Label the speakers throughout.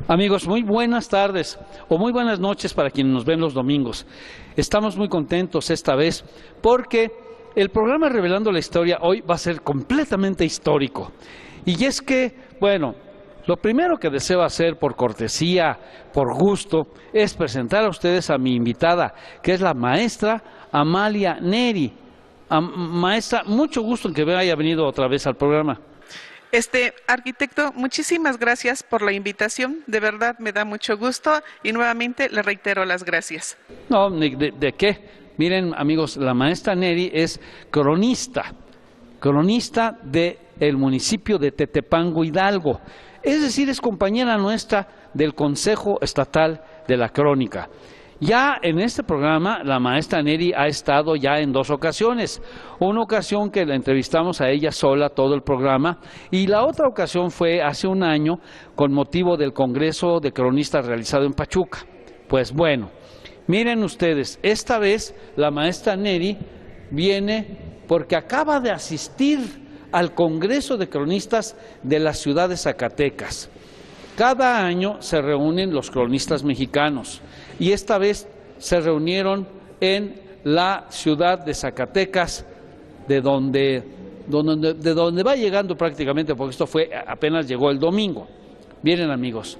Speaker 1: Amigos, muy buenas tardes o muy buenas noches para quienes nos ven los domingos. Estamos muy contentos esta vez porque el programa Revelando la Historia hoy va a ser completamente histórico. Y es que, bueno, lo primero que deseo hacer por cortesía, por gusto, es presentar a ustedes a mi invitada, que es la maestra Amalia Neri. Maestra, mucho gusto en que haya venido otra vez al programa.
Speaker 2: Arquitecto, muchísimas gracias por la invitación, de verdad me da mucho gusto y nuevamente le reitero las gracias.
Speaker 1: No, ¿de qué? Miren, amigos, la maestra Neri es cronista del municipio de Tetepango, Hidalgo. Es decir, es compañera nuestra del Consejo Estatal de la Crónica. Ya en este programa la maestra Neri ha estado ya en 2 ocasiones. Una ocasión que la entrevistamos a ella sola todo el programa y la otra ocasión fue hace un año con motivo del Congreso de Cronistas realizado en Pachuca. Pues bueno, miren ustedes, esta vez la maestra Neri viene porque acaba de asistir al Congreso de Cronistas de la ciudad de Zacatecas. Cada año se reúnen los cronistas mexicanos y esta vez se reunieron en la ciudad de Zacatecas, de donde va llegando prácticamente, porque esto apenas llegó el domingo. Miren, amigos,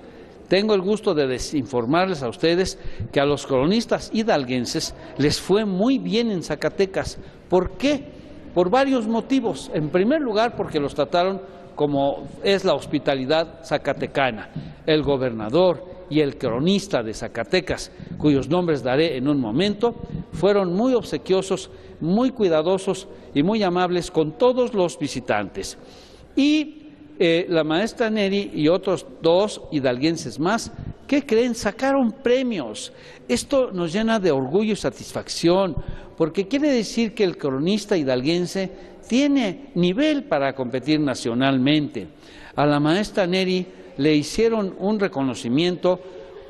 Speaker 1: tengo el gusto de informarles a ustedes que a los cronistas hidalguenses les fue muy bien en Zacatecas. ¿Por qué? Por varios motivos. En primer lugar, porque los trataron como es la hospitalidad zacatecana. El gobernador y el cronista de Zacatecas, cuyos nombres daré en un momento, fueron muy obsequiosos, muy cuidadosos y muy amables con todos los visitantes. Y la maestra Neri y otros 2 hidalguenses más, ¿qué creen? Sacaron premios. Esto nos llena de orgullo y satisfacción, porque quiere decir que el cronista hidalguense tiene nivel para competir nacionalmente. A la maestra Neri le hicieron un reconocimiento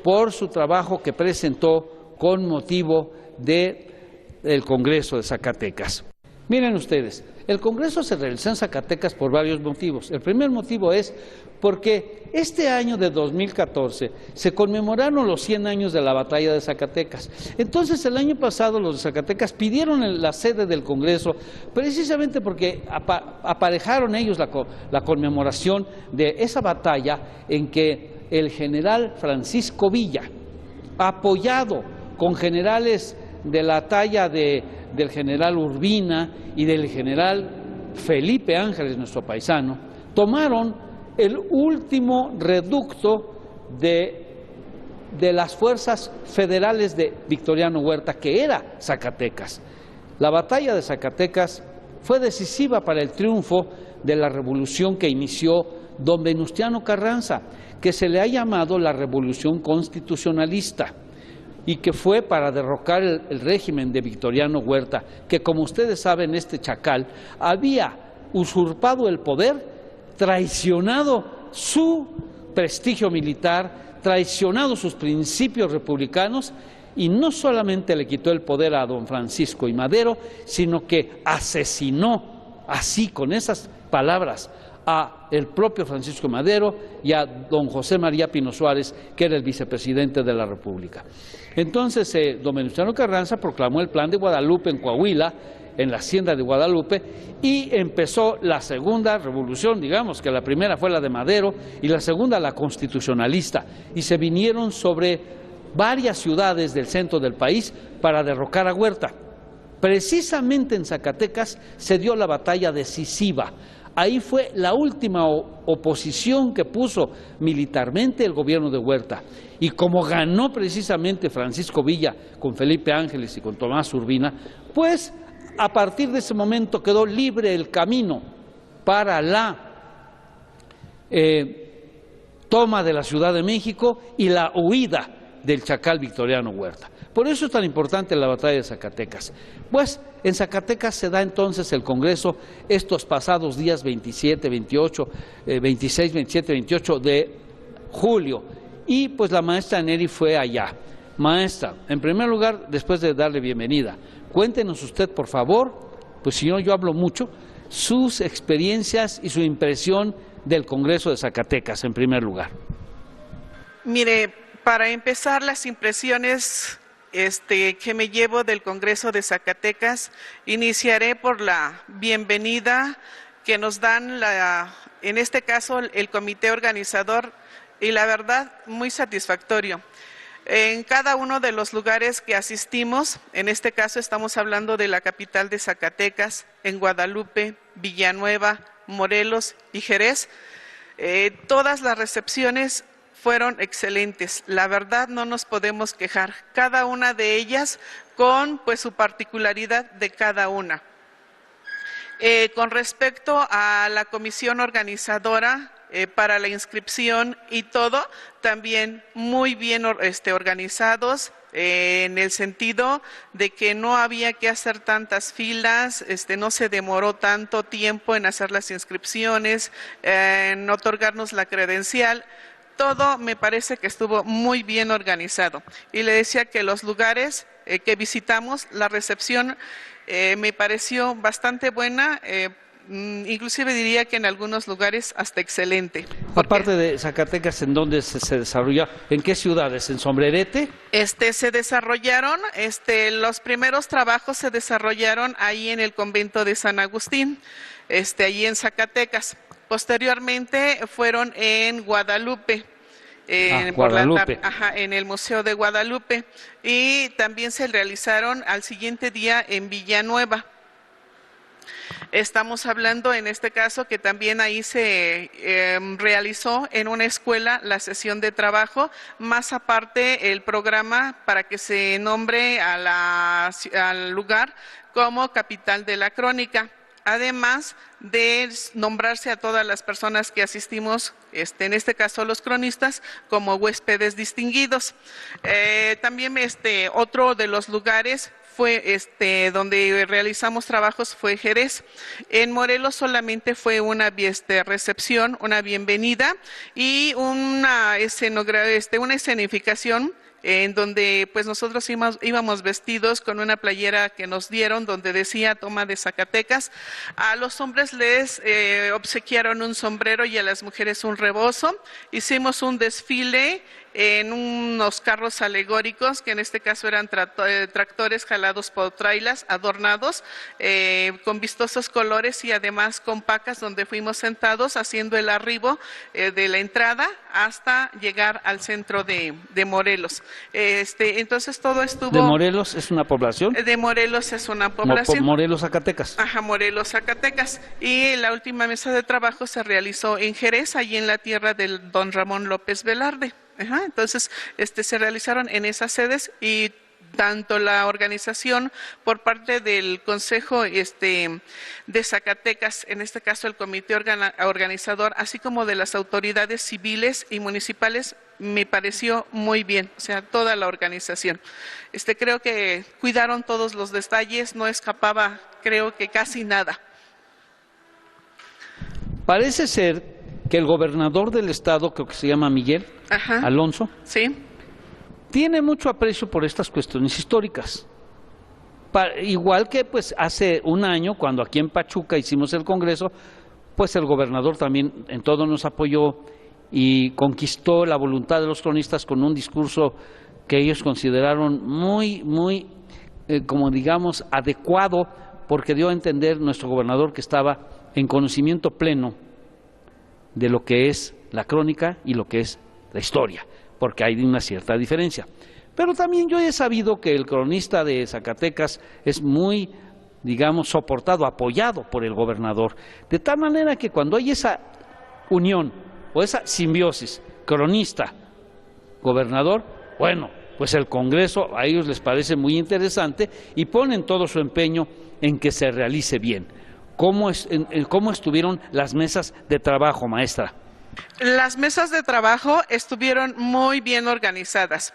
Speaker 1: por su trabajo que presentó con motivo del Congreso de Zacatecas. Miren ustedes, el Congreso se realizó en Zacatecas por varios motivos. El primer motivo es porque este año de 2014 se conmemoraron los 100 años de la batalla de Zacatecas. Entonces, el año pasado los de Zacatecas pidieron la sede del Congreso precisamente porque aparejaron ellos la conmemoración de esa batalla en que el general Francisco Villa, apoyado con generales de la talla del general Urbina y del general Felipe Ángeles, nuestro paisano, tomaron el último reducto de las fuerzas federales de Victoriano Huerta, que era Zacatecas. La batalla de Zacatecas fue decisiva para el triunfo de la revolución que inició don Venustiano Carranza, que se le ha llamado la Revolución Constitucionalista, y que fue para derrocar el régimen de Victoriano Huerta, que, como ustedes saben, este chacal había usurpado el poder, traicionado su prestigio militar, traicionado sus principios republicanos, y no solamente le quitó el poder a don Francisco I. Madero, sino que asesinó, así con esas palabras, a el propio Francisco Madero y a don José María Pino Suárez, que era el vicepresidente de la República. Entonces, don Venustiano Carranza proclamó el Plan de Guadalupe en Coahuila, en la hacienda de Guadalupe, y empezó la segunda revolución. Digamos que la primera fue la de Madero y la segunda la constitucionalista, y se vinieron sobre varias ciudades del centro del país para derrocar a Huerta. Precisamente en Zacatecas se dio la batalla decisiva. Ahí fue la última oposición que puso militarmente el gobierno de Huerta. Y como ganó precisamente Francisco Villa con Felipe Ángeles y con Tomás Urbina, pues a partir de ese momento quedó libre el camino para la toma de la Ciudad de México y la huida del Chacal Victoriano Huerta. Por eso es tan importante la batalla de Zacatecas. Pues en Zacatecas se da entonces el Congreso estos pasados días 27, 28, 26, 27, 28 de julio. Y pues la maestra Neri fue allá. Maestra, en primer lugar, después de darle bienvenida, cuéntenos usted, por favor, pues si no yo hablo mucho, sus experiencias y su impresión del Congreso de Zacatecas, en primer lugar.
Speaker 2: Mire, para empezar, las impresiones que me llevo del Congreso de Zacatecas, iniciaré por la bienvenida que nos dan, en este caso, el comité organizador, y la verdad, muy satisfactorio. En cada uno de los lugares que asistimos, en este caso estamos hablando de la capital de Zacatecas, en Guadalupe, Villanueva, Morelos y Jerez, todas las recepciones fueron excelentes. La verdad no nos podemos quejar, cada una de ellas con pues su particularidad de cada una. Con respecto a la comisión organizadora, para la inscripción y todo, también muy bien organizados, en el sentido de que no había que hacer tantas filas, no se demoró tanto tiempo en hacer las inscripciones, en otorgarnos la credencial. Todo me parece que estuvo muy bien organizado. Y le decía que los lugares que visitamos, la recepción me pareció bastante buena, inclusive diría que en algunos lugares hasta excelente.
Speaker 1: Aparte de Zacatecas, ¿en dónde se desarrolla? ¿En qué ciudades? ¿En Sombrerete?
Speaker 2: Se desarrollaron, los primeros trabajos se desarrollaron ahí en el convento de San Agustín, ahí en Zacatecas. Posteriormente fueron en Guadalupe.
Speaker 1: Guadalupe.
Speaker 2: En el Museo de Guadalupe, y también se realizaron al siguiente día en Villanueva. Estamos hablando en este caso que también ahí se realizó en una escuela la sesión de trabajo, más aparte el programa para que se nombre al lugar como capital de la crónica. Además de nombrarse a todas las personas que asistimos, en este caso los cronistas, como huéspedes distinguidos. También otro de los lugares fue donde realizamos trabajos fue Jerez. En Morelos solamente fue una recepción, una bienvenida y una escenificación en donde pues nosotros íbamos vestidos con una playera que nos dieron donde decía Toma de Zacatecas. A los hombres les obsequiaron un sombrero y a las mujeres un rebozo. Hicimos un desfile en unos carros alegóricos, que en este caso eran tractores jalados por trailas, adornados con vistosos colores y además con pacas, donde fuimos sentados haciendo el arribo de la entrada hasta llegar al centro de Morelos. Entonces todo estuvo...
Speaker 1: ¿De Morelos es una población?
Speaker 2: De Morelos es una población.
Speaker 1: Morelos, Zacatecas.
Speaker 2: Ajá, Morelos, Zacatecas. Y la última mesa de trabajo se realizó en Jerez, allí en la tierra del don Ramón López Velarde. Ajá, entonces se realizaron en esas sedes y tanto la organización por parte del Consejo de Zacatecas, en este caso el comité organizador, así como de las autoridades civiles y municipales, me pareció muy bien, o sea, toda la organización. Creo que cuidaron todos los detalles, no escapaba, creo que casi nada.
Speaker 1: Parece ser que el gobernador del estado, creo que se llama Miguel Alonso,
Speaker 2: sí,
Speaker 1: tiene mucho aprecio por estas cuestiones históricas. Igual que pues hace un año, cuando aquí en Pachuca hicimos el Congreso, pues el gobernador también en todo nos apoyó y conquistó la voluntad de los cronistas con un discurso que ellos consideraron muy, como digamos, adecuado, porque dio a entender nuestro gobernador que estaba en conocimiento pleno de lo que es la crónica y lo que es la historia, porque hay una cierta diferencia. Pero también yo he sabido que el cronista de Zacatecas es muy, digamos, soportado, apoyado por el gobernador, de tal manera que cuando hay esa unión o esa simbiosis cronista-gobernador, bueno, pues el Congreso a ellos les parece muy interesante y ponen todo su empeño en que se realice bien. ¿Cómo estuvieron las mesas de trabajo, maestra?
Speaker 2: Las mesas de trabajo estuvieron muy bien organizadas.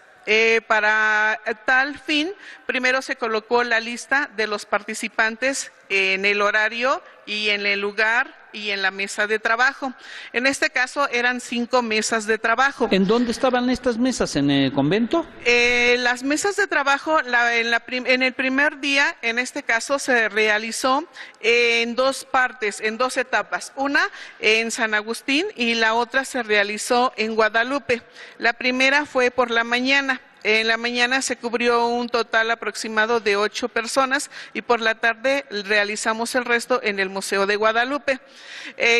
Speaker 2: Para tal fin, primero se colocó la lista de los participantes en el horario y en el lugar y en la mesa de trabajo. En este caso eran 5 mesas de trabajo.
Speaker 1: ¿En dónde estaban estas mesas? ¿En el convento?
Speaker 2: Las mesas de trabajo en el primer día, en este caso, se realizó en 2 partes, en 2 etapas. Una en San Agustín y la otra se realizó en Guadalupe. La primera fue por la mañana. En la mañana se cubrió un total aproximado de 8 personas y por la tarde realizamos el resto en el Museo de Guadalupe.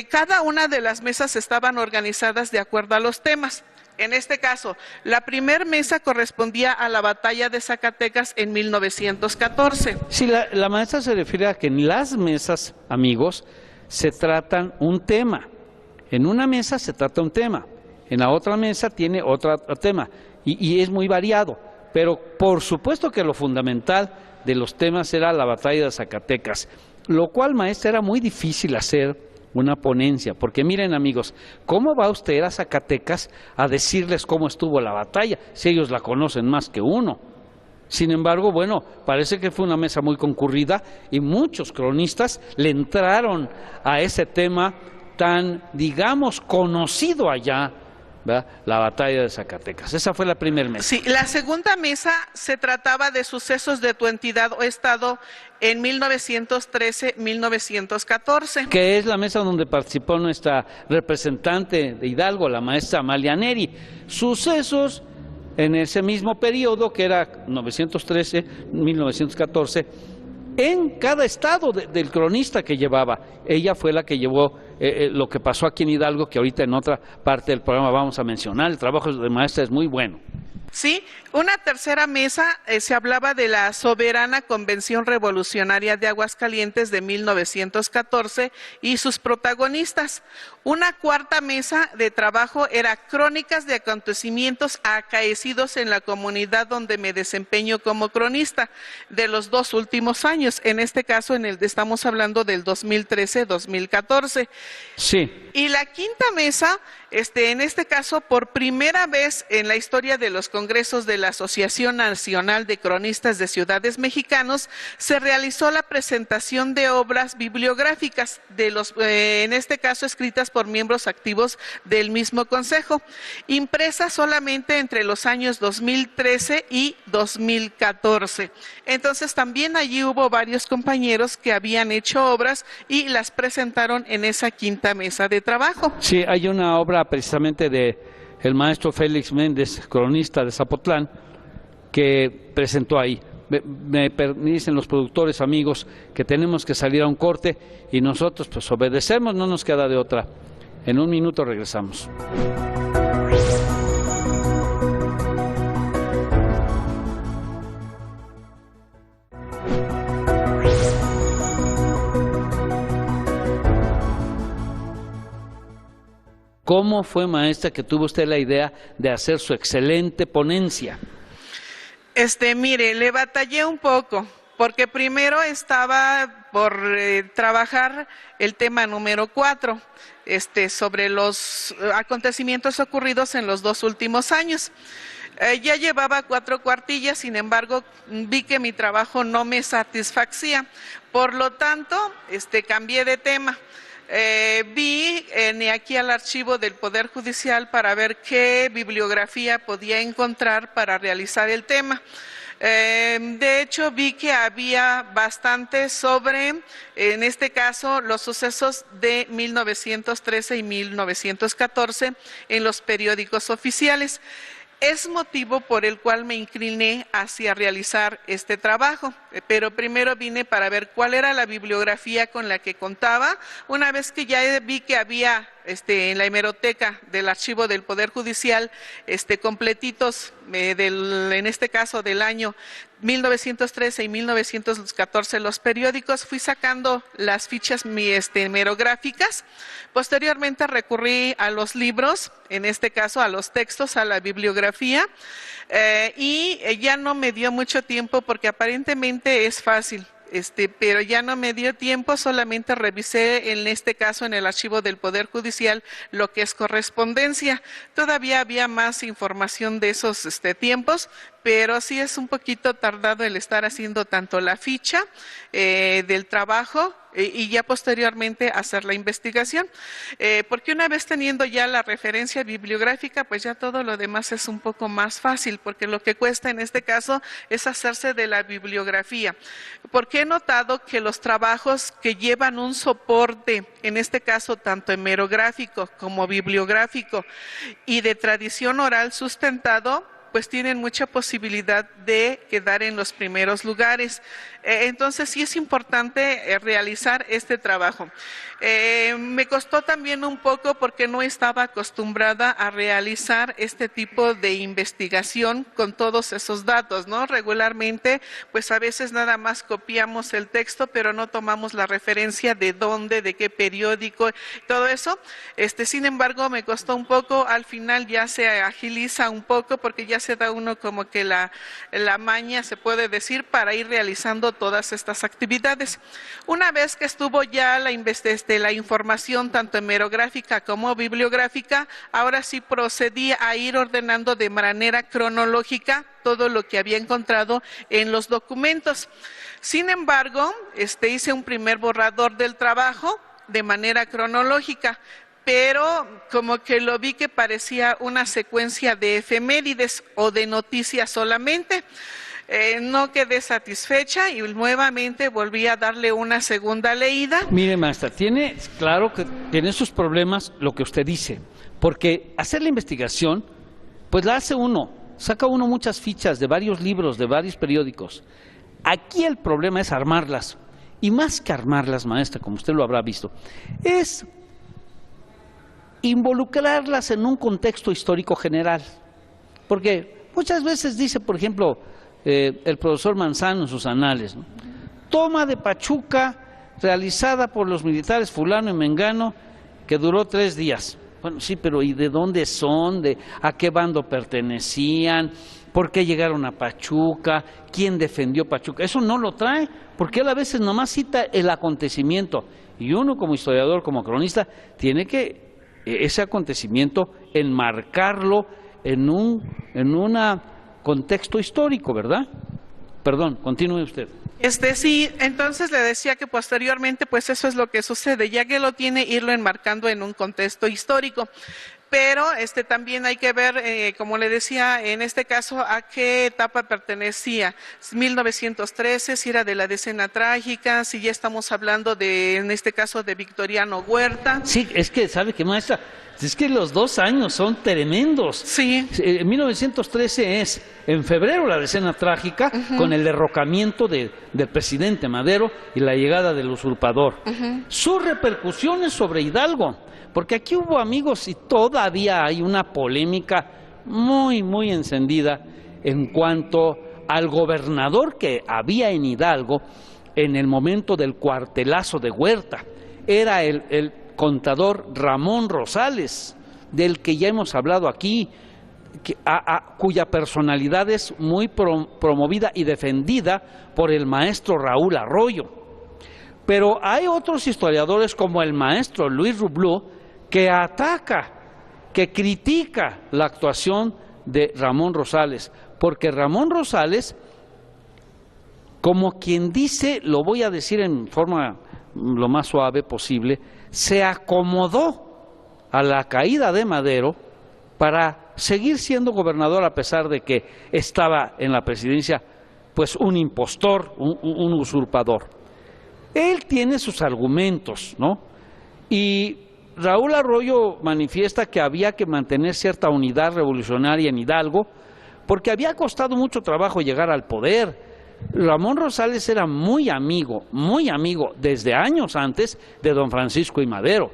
Speaker 2: Cada una de las mesas estaban organizadas de acuerdo a los temas. En este caso, la primer mesa correspondía a la batalla de Zacatecas en 1914.
Speaker 1: Sí, la maestra se refiere a que en las mesas, amigos, se tratan un tema. En una mesa se trata un tema, en la otra mesa tiene otro tema. Y es muy variado, pero por supuesto que lo fundamental de los temas era la batalla de Zacatecas, lo cual, maestra, era muy difícil hacer una ponencia, porque miren, amigos, ¿cómo va usted a Zacatecas a decirles cómo estuvo la batalla, si ellos la conocen más que uno? Sin embargo, bueno, parece que fue una mesa muy concurrida y muchos cronistas le entraron a ese tema tan, digamos, conocido allá, ¿verdad? La batalla de Zacatecas. Esa fue la primera mesa.
Speaker 2: Sí, la segunda mesa se trataba de sucesos de tu entidad o estado en 1913-1914.
Speaker 1: Que es la mesa donde participó nuestra representante de Hidalgo, la maestra Amalia Neri. Sucesos en ese mismo periodo, que era 1913-1914, en cada estado del cronista que llevaba. Ella fue la que llevó lo que pasó aquí en Hidalgo, que ahorita en otra parte del programa vamos a mencionar. El trabajo de maestra es muy bueno.
Speaker 2: Sí, una tercera mesa se hablaba de la soberana Convención Revolucionaria de Aguascalientes de 1914 y sus protagonistas. Una cuarta mesa de trabajo era crónicas de acontecimientos acaecidos en la comunidad donde me desempeño como cronista de los 2 últimos años. En este caso, estamos hablando del 2013-2014.
Speaker 1: Sí.
Speaker 2: Y la quinta mesa, en este caso, por primera vez en la historia de los congresos de la Asociación Nacional de Cronistas de Ciudades Mexicanos, se realizó la presentación de obras bibliográficas, en este caso escritas por miembros activos del mismo consejo, impresas solamente entre los años 2013 y 2014. Entonces también allí hubo varios compañeros que habían hecho obras y las presentaron en esa quinta mesa de trabajo.
Speaker 1: Sí, hay una obra precisamente de el maestro Félix Méndez, cronista de Zapotlán, que presentó ahí. Me dicen los productores, amigos, que tenemos que salir a un corte y nosotros pues obedecemos, no nos queda de otra. En un minuto regresamos. ¿Cómo fue, maestra, que tuvo usted la idea de hacer su excelente ponencia?
Speaker 2: Mire, le batallé un poco, porque primero estaba por trabajar el tema número 4, sobre los acontecimientos ocurridos en los 2 últimos años. Ya llevaba 4 cuartillas, sin embargo, vi que mi trabajo no me satisfacía. Por lo tanto, cambié de tema. Vi aquí al archivo del Poder Judicial para ver qué bibliografía podía encontrar para realizar el tema. De hecho, vi que había bastante sobre, en este caso, los sucesos de 1913 y 1914 en los periódicos oficiales. Es motivo por el cual me incliné hacia realizar este trabajo, pero primero vine para ver cuál era la bibliografía con la que contaba. Una vez que ya vi que había en la hemeroteca del archivo del Poder Judicial completitos, en este caso del año 1913 y 1914, los periódicos, fui sacando las fichas hemerográficas. Posteriormente recurrí a los libros, en este caso a los textos, a la bibliografía, y ya no me dio mucho tiempo porque aparentemente es fácil. pero ya no me dio tiempo, solamente revisé en este caso en el archivo del Poder Judicial lo que es correspondencia. Todavía había más información de esos tiempos, pero sí es un poquito tardado el estar haciendo tanto la ficha del trabajo y ya posteriormente hacer la investigación, porque una vez teniendo ya la referencia bibliográfica, pues ya todo lo demás es un poco más fácil, porque lo que cuesta en este caso es hacerse de la bibliografía, porque he notado que los trabajos que llevan un soporte, en este caso tanto hemerográfico como bibliográfico y de tradición oral sustentado, pues tienen mucha posibilidad de quedar en los primeros lugares. Entonces sí es importante realizar este trabajo. Me costó también un poco porque no estaba acostumbrada a realizar este tipo de investigación con todos esos datos, ¿no? Regularmente, pues a veces nada más copiamos el texto, pero no tomamos la referencia de dónde, de qué periódico, todo eso. Sin embargo, me costó un poco, al final ya se agiliza un poco porque ya se da uno como que la maña, se puede decir, para ir realizando todas estas actividades. Una vez que estuvo ya la información tanto hemerográfica como bibliográfica, ahora sí procedí a ir ordenando de manera cronológica todo lo que había encontrado en los documentos. Sin embargo, hice un primer borrador del trabajo de manera cronológica, pero como que lo vi que parecía una secuencia de efemérides o de noticias solamente. No quedé satisfecha y nuevamente volví a darle una segunda leída.
Speaker 1: Mire, maestra, claro que tiene sus problemas lo que usted dice, porque hacer la investigación, pues la hace uno, saca uno muchas fichas de varios libros, de varios periódicos. Aquí el problema es armarlas, y más que armarlas, maestra, como usted lo habrá visto, es involucrarlas en un contexto histórico general, porque muchas veces dice, por ejemplo, el profesor Manzano en sus anales, ¿no? Toma de Pachuca realizada por los militares fulano y mengano que duró 3 días. Bueno, sí, pero ¿y de dónde son? ¿A qué bando pertenecían? ¿Por qué llegaron a Pachuca? ¿Quién defendió Pachuca? Eso no lo trae, porque él a veces nomás cita el acontecimiento, y uno como historiador, como cronista, tiene que ese acontecimiento enmarcarlo en un contexto histórico, ¿verdad? Perdón, continúe usted.
Speaker 2: Sí, entonces le decía que posteriormente, pues eso es lo que sucede, ya que lo tiene, irlo enmarcando en un contexto histórico. Pero también hay que ver, como le decía, en este caso, a qué etapa pertenecía. 1913, si era de la decena trágica, si ya estamos hablando en este caso, de Victoriano Huerta.
Speaker 1: Sí, es que, ¿sabe qué, maestra? Es que los 2 años son tremendos.
Speaker 2: Sí.
Speaker 1: 1913 es, en febrero, la decena trágica, con el derrocamiento del presidente Madero y la llegada del usurpador. Sus repercusiones sobre Hidalgo, porque aquí hubo amigos y todavía hay una polémica muy, muy encendida en cuanto al gobernador que había en Hidalgo en el momento del cuartelazo de Huerta. Era el contador Ramón Rosales, del que ya hemos hablado aquí, cuya personalidad es muy promovida y defendida por el maestro Raúl Arroyo. Pero hay otros historiadores como el maestro Luis Rubló que ataca, que critica la actuación de Ramón Rosales, porque Ramón Rosales, como quien dice, lo voy a decir en forma lo más suave posible, se acomodó a la caída de Madero para seguir siendo gobernador a pesar de que estaba en la presidencia pues un impostor, un usurpador. Él tiene sus argumentos, ¿no? Y Raúl Arroyo manifiesta que había que mantener cierta unidad revolucionaria en Hidalgo porque había costado mucho trabajo llegar al poder. Ramón Rosales era muy amigo desde años antes de don Francisco I. Madero.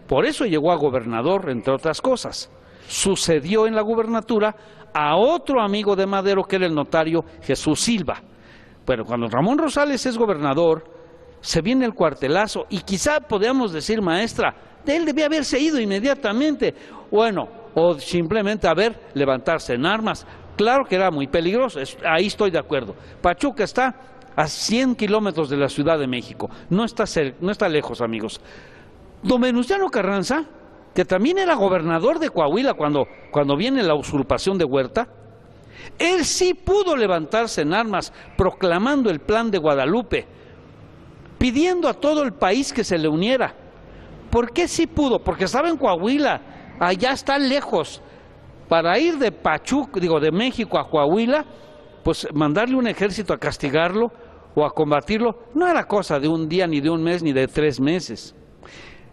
Speaker 1: Por eso llegó a gobernador, entre otras cosas. Sucedió en la gubernatura a otro amigo de Madero, que era el notario Jesús Silva. Pero cuando Ramón Rosales es gobernador, se viene el cuartelazo y quizá podríamos decir, maestra, él debía haberse ido inmediatamente, bueno, o simplemente levantarse en armas. Claro que era muy peligroso, ahí estoy de acuerdo. Pachuca está a 100 kilómetros de la Ciudad de México. No está lejos, amigos. Don Venustiano Carranza, que también era gobernador de Coahuila cuando viene la usurpación de Huerta, él sí pudo levantarse en armas proclamando el Plan de Guadalupe, pidiendo a todo el país que se le uniera. ¿Por qué sí pudo? Porque estaba en Coahuila, allá está lejos. Para ir de de México a Coahuila, pues mandarle un ejército a castigarlo o a combatirlo, no era cosa de un día, ni de un mes, ni de 3 meses.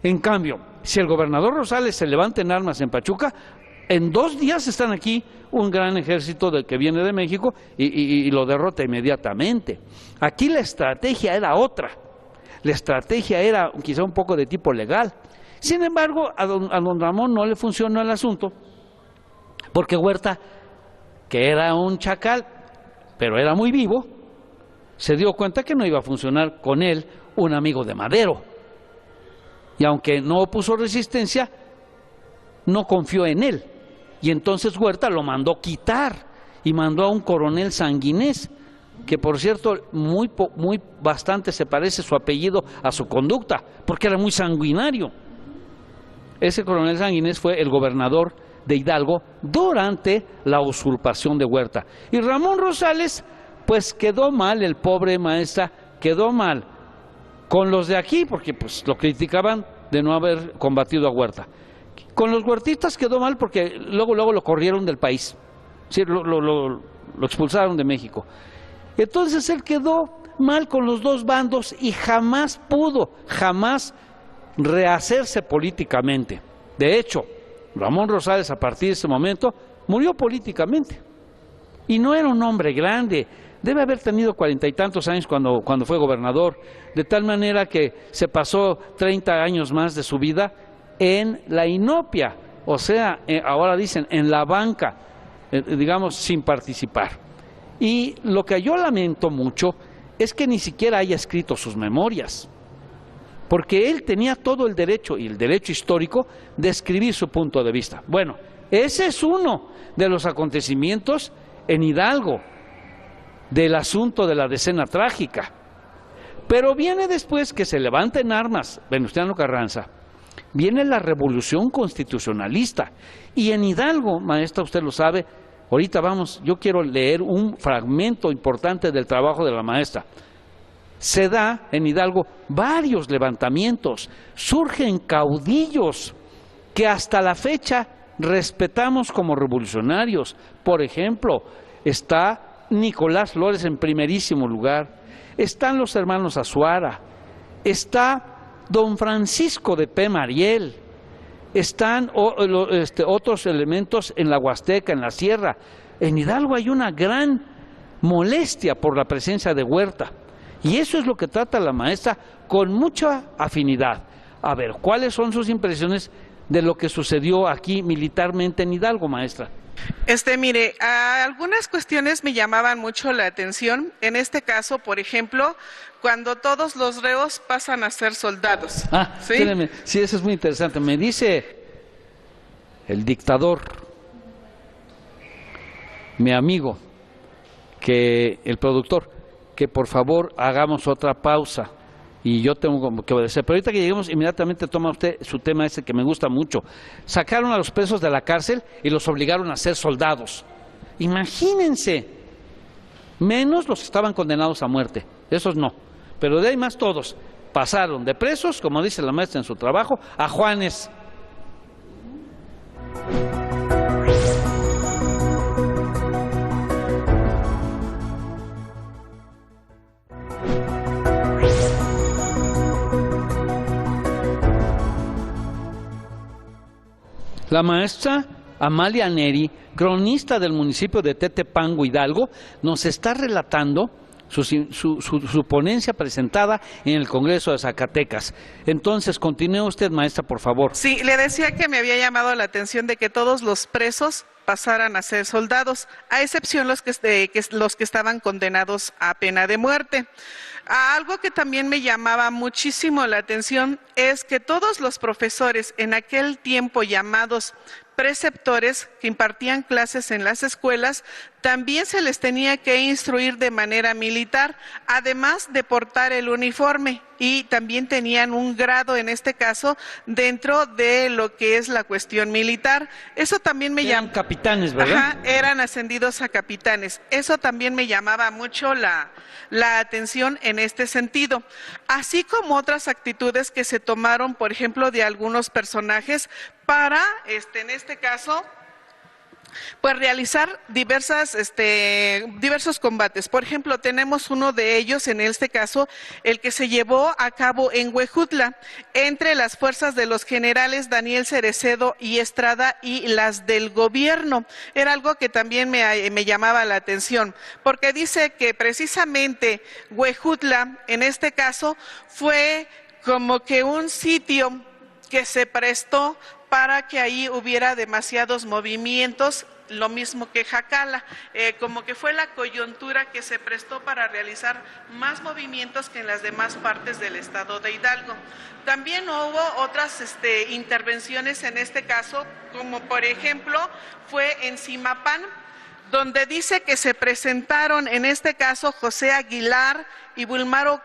Speaker 1: En cambio, si el gobernador Rosales se levanta en armas en Pachuca, en 2 días están aquí un gran ejército del que viene de México y lo derrota inmediatamente. Aquí la estrategia era otra. La estrategia era quizá un poco de tipo legal. Sin embargo, a don Ramón no le funcionó el asunto, porque Huerta, que era un chacal, pero era muy vivo, se dio cuenta que no iba a funcionar con él un amigo de Madero. Y aunque no opuso resistencia, no confió en él. Y entonces Huerta lo mandó quitar y mandó a un coronel Sanguinés, que por cierto bastante se parece su apellido a su conducta, porque era muy sanguinario. Ese coronel Sanguinés fue el gobernador de Hidalgo durante la usurpación de Huerta. Y Ramón Rosales, pues quedó mal, el pobre maestra, quedó mal con los de aquí, porque pues lo criticaban de no haber combatido a Huerta. Con los huertistas quedó mal porque luego lo corrieron del país, sí, lo expulsaron de México. Entonces él quedó mal con los dos bandos y jamás pudo rehacerse políticamente. De hecho, Ramón Rosales a partir de ese momento murió políticamente. Y no era un hombre grande, debe haber tenido 40 y tantos años cuando fue gobernador, de tal manera que se pasó 30 años más de su vida en la inopia, o sea, ahora dicen en la banca, digamos, sin participar. Y lo que yo lamento mucho es que ni siquiera haya escrito sus memorias, porque él tenía todo el derecho, y el derecho histórico, de escribir su punto de vista. Bueno, ese es uno de los acontecimientos en Hidalgo, del asunto de la decena trágica. Pero viene después que se levanta en armas Venustiano Carranza, viene la revolución constitucionalista, y en Hidalgo, maestra, usted lo sabe, ahorita yo quiero leer un fragmento importante del trabajo de la maestra. Se da en Hidalgo varios levantamientos, surgen caudillos que hasta la fecha respetamos como revolucionarios. Por ejemplo, está Nicolás Flores en primerísimo lugar, están los hermanos Azuara, está don Francisco de P. Mariel, están otros elementos en la Huasteca, en la Sierra. En Hidalgo hay una gran molestia por la presencia de Huerta, y eso es lo que trata la maestra con mucha afinidad. A ver, ¿cuáles son sus impresiones de lo que sucedió aquí militarmente en Hidalgo, maestra?
Speaker 2: Mire, algunas cuestiones me llamaban mucho la atención. En este caso, por ejemplo, cuando todos los reos pasan a ser soldados.
Speaker 1: ¿Sí? Espérame, sí, eso es muy interesante. Me dice el dictador, mi amigo, que el productor, que por favor hagamos otra pausa. Y yo tengo que obedecer. Pero ahorita que lleguemos, inmediatamente toma usted su tema ese que me gusta mucho. Sacaron a los presos de la cárcel y los obligaron a ser soldados. Imagínense. Menos los que estaban condenados a muerte. Esos no. Pero de ahí más todos. Pasaron de presos, como dice la maestra en su trabajo, a Juanes. La maestra Amalia Neri, cronista del municipio de Tetepango, Hidalgo, nos está relatando su ponencia presentada en el Congreso de Zacatecas. Entonces, continúe usted, maestra, por favor.
Speaker 2: Sí, le decía que me había llamado la atención de que todos los presos pasaran a ser soldados, a excepción los que estaban condenados a pena de muerte. Algo que también me llamaba muchísimo la atención es que todos los profesores en aquel tiempo llamados preceptores que impartían clases en las escuelas, también se les tenía que instruir de manera militar, además de portar el uniforme, y también tenían un grado, en este caso, dentro de lo que es la cuestión militar. Eso también me
Speaker 1: Eran capitanes, ¿verdad?
Speaker 2: Ajá, eran ascendidos a capitanes. Eso también me llamaba mucho la atención en este sentido. Así como otras actitudes que se tomaron, por ejemplo, de algunos personajes para, en este caso, pues realizar diversos combates. Por ejemplo, tenemos uno de ellos, en este caso, el que se llevó a cabo en Huejutla, entre las fuerzas de los generales Daniel Cerecedo y Estrada y las del gobierno. Era algo que también me llamaba la atención, porque dice que precisamente Huejutla, en este caso, fue como que un sitio que se prestó para que ahí hubiera demasiados movimientos, lo mismo que Jacala, como que fue la coyuntura que se prestó para realizar más movimientos que en las demás partes del estado de Hidalgo. También hubo otras intervenciones en este caso, como por ejemplo fue en Zimapán, donde dice que se presentaron, en este caso, José Aguilar y Bulmaro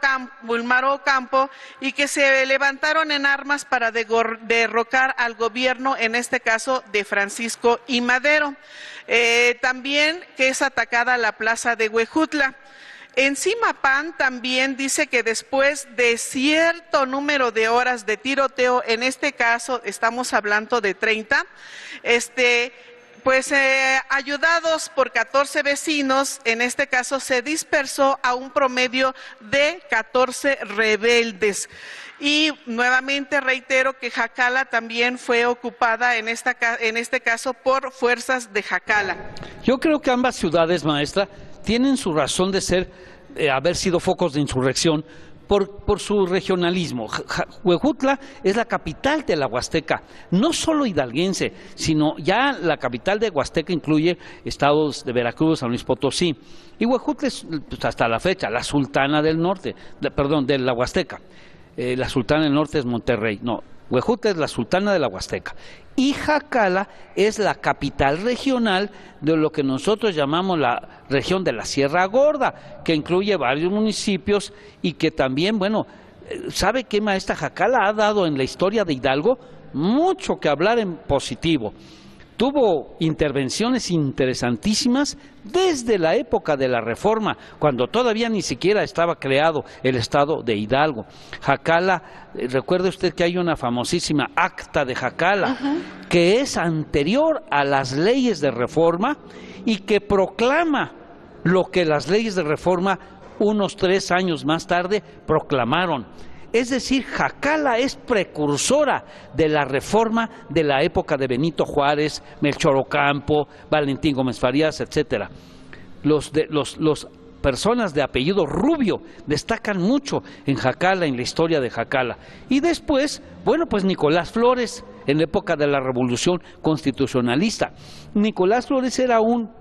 Speaker 2: Ocampo, y que se levantaron en armas para derrocar al gobierno, en este caso, de Francisco I. Madero. También que es atacada la plaza de Huejutla. En Zimapán también dice que después de cierto número de horas de tiroteo, en este caso estamos hablando de 30, pues ayudados por 14 vecinos, en este caso se dispersó a un promedio de 14 rebeldes. Y nuevamente reitero que Jacala también fue ocupada en este caso por fuerzas de Jacala.
Speaker 1: Yo creo que ambas ciudades, maestra, tienen su razón de ser, haber sido focos de insurrección, por su regionalismo. Huejutla es la capital de la Huasteca, no solo hidalguense, sino ya la capital de Huasteca incluye estados de Veracruz, San Luis Potosí. Y Huejutla es, pues, hasta la fecha, la sultana del norte, de la Huasteca. La sultana del norte es Monterrey, no. Huejutla es la sultana de la Huasteca y Jacala es la capital regional de lo que nosotros llamamos la región de la Sierra Gorda, que incluye varios municipios y que también, bueno, ¿sabe qué, maestra? Jacala ha dado en la historia de Hidalgo mucho que hablar en positivo. Tuvo intervenciones interesantísimas desde la época de la Reforma, cuando todavía ni siquiera estaba creado el estado de Hidalgo. Jacala, recuerde usted que hay una famosísima acta de Jacala, que es anterior a las leyes de Reforma y que proclama lo que las leyes de Reforma unos 3 años más tarde proclamaron. Es decir, Jacala es precursora de la reforma de la época de Benito Juárez, Melchor Ocampo, Valentín Gómez Farías, etcétera. Los personas de apellido Rubio destacan mucho en Jacala, en la historia de Jacala. Y después, bueno, pues Nicolás Flores, en la época de la Revolución Constitucionalista. Nicolás Flores era un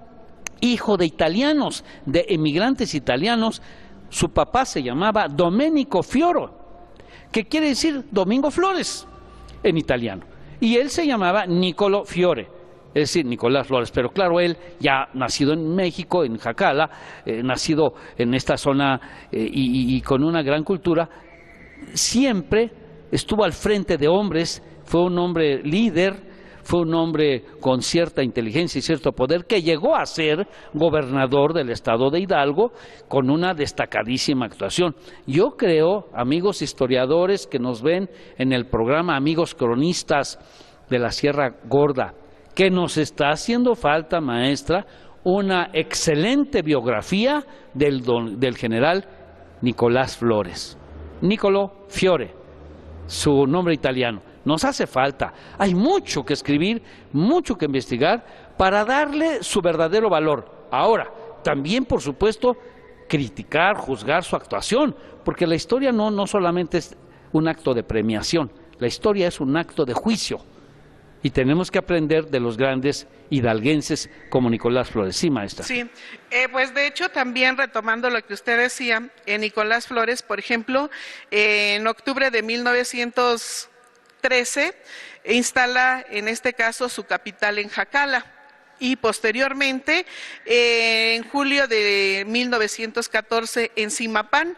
Speaker 1: hijo de italianos, de emigrantes italianos. Su papá se llamaba Domenico Fioro, que quiere decir Domingo Flores en italiano, y él se llamaba Niccolò Fiore, es decir, Nicolás Flores, pero claro, él ya nacido en México, en Jacala, nacido en esta zona y con una gran cultura, siempre estuvo al frente de hombres, fue un hombre líder, fue un hombre con cierta inteligencia y cierto poder, que llegó a ser gobernador del estado de Hidalgo con una destacadísima actuación. Yo creo, amigos historiadores que nos ven en el programa, amigos cronistas de la Sierra Gorda, que nos está haciendo falta, maestra, una excelente biografía del general Nicolás Flores. Niccolò Fiore, su nombre italiano. Nos hace falta, hay mucho que escribir, mucho que investigar para darle su verdadero valor. Ahora, también por supuesto, criticar, juzgar su actuación, porque la historia no solamente es un acto de premiación, la historia es un acto de juicio. Y tenemos que aprender de los grandes hidalguenses como Nicolás Flores. Sí, maestra.
Speaker 2: Sí, pues de hecho también retomando lo que usted decía, Nicolás Flores, por ejemplo, en octubre de 1913, instala en este caso su capital en Jacala. Y posteriormente, en julio de 1914 en Zimapán,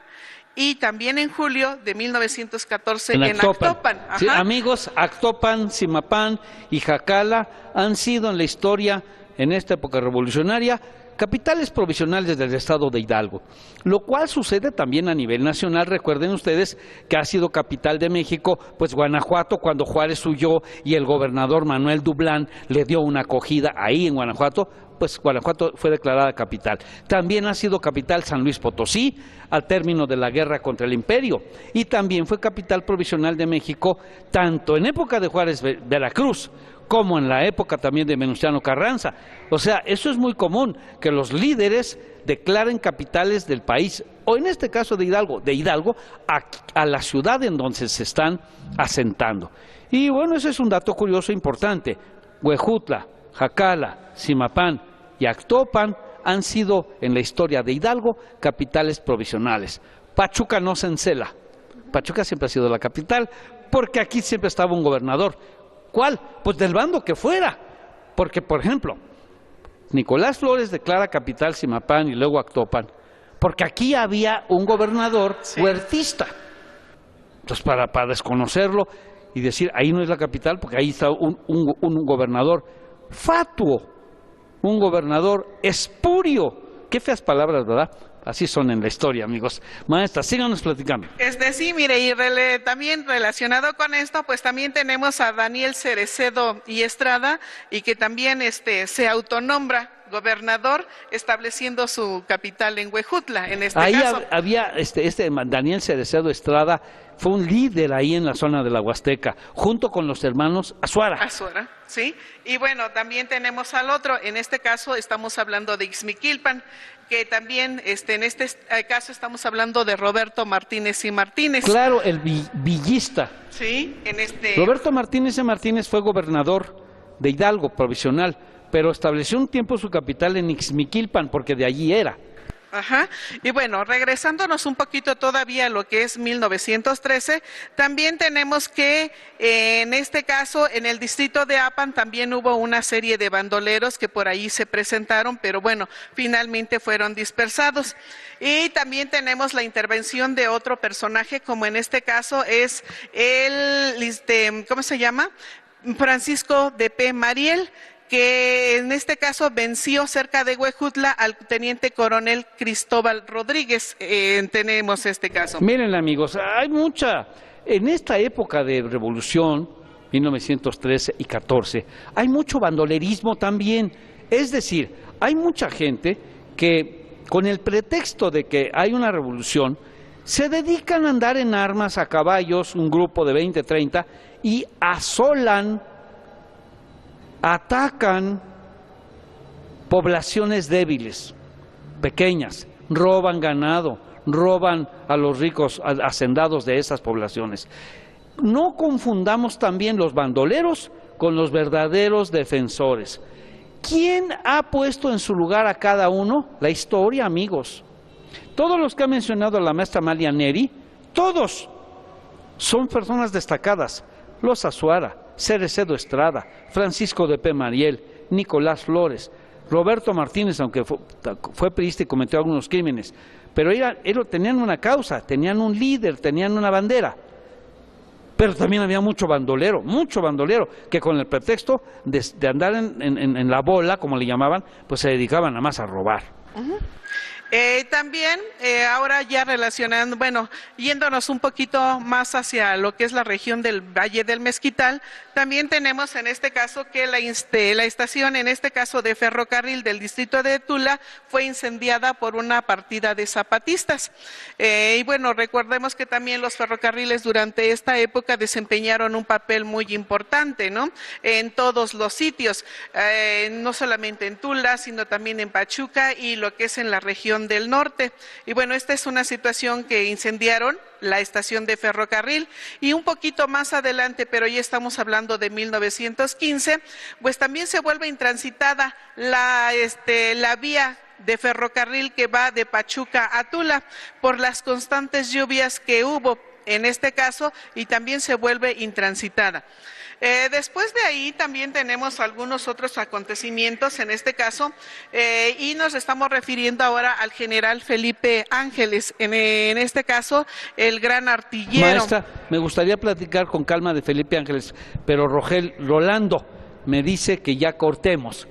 Speaker 2: y también en julio de 1914 en Actopan.
Speaker 1: Sí, amigos, Actopan, Zimapán y Jacala han sido en la historia, en esta época revolucionaria, capitales provisionales del estado de Hidalgo, lo cual sucede también a nivel nacional. Recuerden ustedes que ha sido capital de México, pues Guanajuato, cuando Juárez huyó y el gobernador Manuel Dublán le dio una acogida ahí en Guanajuato, pues Guanajuato fue declarada capital. También ha sido capital San Luis Potosí al término de la guerra contra el imperio, y también fue capital provisional de México tanto en época de Juárez Veracruz como en la época también de Venustiano Carranza. O sea, eso es muy común, que los líderes declaren capitales del país, o en este caso de Hidalgo a la ciudad en donde se están asentando. Y bueno, ese es un dato curioso importante. Huejutla, Jacala, Zimapán y Actopan han sido en la historia de Hidalgo capitales provisionales. Pachuca no se encela. Pachuca siempre ha sido la capital, porque aquí siempre estaba un gobernador. ¿Cuál? Pues del bando que fuera. Porque, por ejemplo, Nicolás Flores declara capital Zimapán y luego Actopan, porque aquí había un gobernador huertista. Entonces, para desconocerlo y decir, ahí no es la capital, porque ahí está un gobernador fatuo, un gobernador espurio. Qué feas palabras, ¿verdad? Así son en la historia, amigos. Maestra, síganos platicando.
Speaker 2: Sí, mire, y también relacionado con esto, pues también tenemos a Daniel Cerecedo y Estrada, y que también se autonombra gobernador, estableciendo su capital en Huejutla, en este caso.
Speaker 1: Ahí había, Daniel Cerecedo Estrada fue un líder ahí en la zona de la Huasteca, junto con los hermanos Azuara.
Speaker 2: Azuara, sí. Y bueno, también tenemos al otro, en este caso estamos hablando de Ixmiquilpan, que también en este caso estamos hablando de Roberto Martínez y Martínez.
Speaker 1: Claro, el villista.
Speaker 2: Sí,
Speaker 1: Roberto Martínez y Martínez fue gobernador de Hidalgo, provisional, pero estableció un tiempo su capital en Ixmiquilpan, porque de allí era.
Speaker 2: Ajá. Y bueno, regresándonos un poquito todavía a lo que es 1913, también tenemos que en este caso en el distrito de Apan también hubo una serie de bandoleros que por ahí se presentaron, pero bueno, finalmente fueron dispersados. Y también tenemos la intervención de otro personaje, como en este caso es ¿cómo se llama? Francisco de P. Mariel, que en este caso venció cerca de Huejutla al teniente coronel Cristóbal Rodríguez. Tenemos este caso.
Speaker 1: Miren, amigos, hay en esta época de revolución, 1913 y 14, hay mucho bandolerismo también. Es decir, hay mucha gente que con el pretexto de que hay una revolución, se dedican a andar en armas a caballos, un grupo de 20, 30, y asolan, atacan poblaciones débiles, pequeñas, roban ganado, roban a los ricos hacendados de esas poblaciones. No confundamos también los bandoleros con los verdaderos defensores. ¿Quién ha puesto en su lugar a cada uno? La historia, amigos. Todos los que ha mencionado la maestra Amalia Neri, todos son personas destacadas. Los Azuara, Cerecedo Estrada, Francisco de P. Mariel, Nicolás Flores, Roberto Martínez, aunque fue priista y cometió algunos crímenes, pero tenían una causa, tenían un líder, tenían una bandera. Pero también había mucho bandolero, que con el pretexto de andar en la bola, como le llamaban, pues se dedicaban nada más a robar.
Speaker 2: Uh-huh. También, ahora ya relacionando, yéndonos un poquito más hacia lo que es la región del Valle del Mezquital, también tenemos en este caso que la estación, en este caso de ferrocarril del distrito de Tula, fue incendiada por una partida de zapatistas. Y bueno, recordemos que también los ferrocarriles durante esta época desempeñaron un papel muy importante, ¿no? En todos los sitios, no solamente en Tula, sino también en Pachuca y lo que es en la región del norte. Y bueno, esta es una situación que incendiaron la estación de ferrocarril, y un poquito más adelante, pero ya estamos hablando de 1915, pues también se vuelve intransitada la vía de ferrocarril que va de Pachuca a Tula por las constantes lluvias que hubo en este caso, y también se vuelve intransitada. Después de ahí también tenemos algunos otros acontecimientos en este caso y nos estamos refiriendo ahora al general Felipe Ángeles, en este caso el gran artillero.
Speaker 1: Maestra, me gustaría platicar con calma de Felipe Ángeles, pero Rolando me dice que ya cortemos.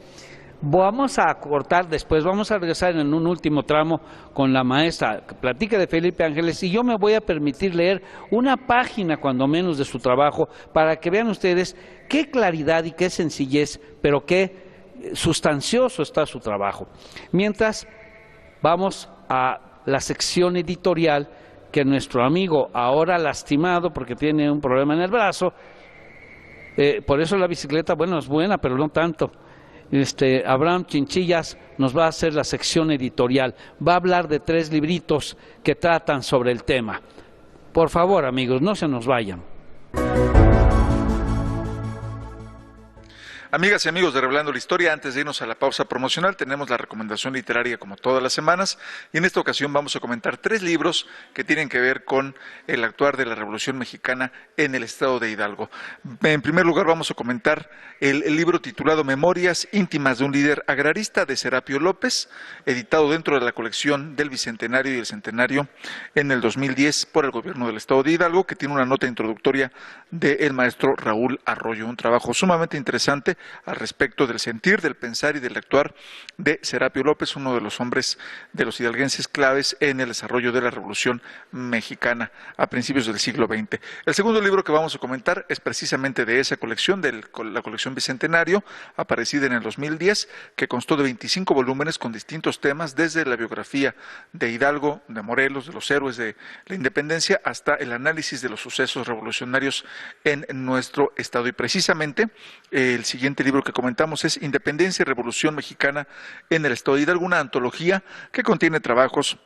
Speaker 1: Vamos a cortar después, vamos a regresar en un último tramo con la maestra que platica de Felipe Ángeles y yo me voy a permitir leer una página cuando menos de su trabajo para que vean ustedes qué claridad y qué sencillez, pero qué sustancioso está su trabajo. Mientras vamos a la sección editorial que nuestro amigo, ahora lastimado porque tiene un problema en el brazo, por eso la bicicleta, bueno, es buena, pero no tanto. Abraham Chinchillas nos va a hacer la sección editorial, va a hablar de 3 libritos que tratan sobre el tema. Por favor, amigos, no se nos vayan.
Speaker 3: Amigas y amigos de Revelando la Historia, antes de irnos a la pausa promocional, tenemos la recomendación literaria como todas las semanas, y en esta ocasión vamos a comentar 3 libros que tienen que ver con el actuar de la Revolución Mexicana en el estado de Hidalgo. En primer lugar vamos a comentar el libro titulado Memorias íntimas de un líder agrarista de Serapio López, editado dentro de la colección del Bicentenario y el Centenario en el 2010 por el gobierno del estado de Hidalgo, que tiene una nota introductoria del maestro Raúl Arroyo, un trabajo sumamente interesante al respecto del sentir, del pensar y del actuar de Serapio López, uno de los hombres de los hidalguenses claves en el desarrollo de la Revolución Mexicana a principios del siglo XX. El segundo libro que vamos a comentar es precisamente de esa colección, de la colección Bicentenario, aparecida en el 2010, que constó de 25 volúmenes con distintos temas, desde la biografía de Hidalgo, de Morelos, de los héroes de la independencia, hasta el análisis de los sucesos revolucionarios en nuestro estado. Y precisamente el siguiente libro que comentamos es Independencia y Revolución Mexicana en el estado de Hidalgo, una antología que contiene trabajos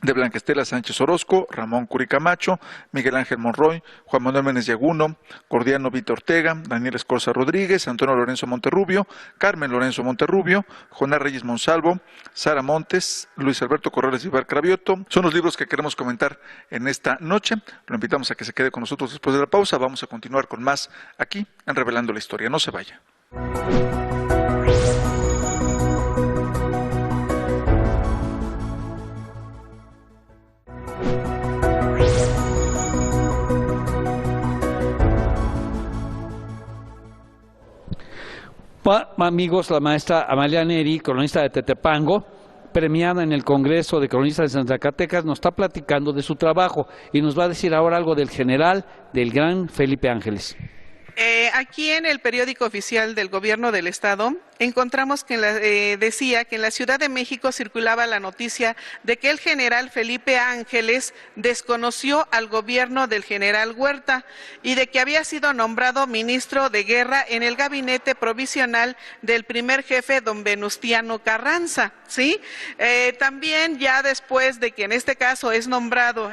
Speaker 3: de Blanca Estela Sánchez Orozco, Ramón Curicamacho, Miguel Ángel Monroy, Juan Manuel Méndez Yaguno, Gordiano Vita Ortega, Daniel Escorza Rodríguez, Antonio Lorenzo Monterrubio, Carmen Lorenzo Monterrubio, Jonás Reyes Monsalvo, Sara Montes, Luis Alberto Corrales Vivar Cravioto. Son los libros que queremos comentar en esta noche. Lo invitamos a que se quede con nosotros después de la pausa. Vamos a continuar con más aquí en Revelando la Historia. No se vaya.
Speaker 1: Amigos, la maestra Amalia Neri, cronista de Tetepango, premiada en el Congreso de Cronistas de Zacatecas, nos está platicando de su trabajo y nos va a decir ahora algo del general, del gran Felipe Ángeles.
Speaker 2: Aquí en el periódico oficial del gobierno del estado encontramos que decía que en la Ciudad de México circulaba la noticia de que el general Felipe Ángeles desconoció al gobierno del general Huerta y de que había sido nombrado ministro de guerra en el gabinete provisional del primer jefe, don Venustiano Carranza, ¿sí? También ya después de que en este caso es nombrado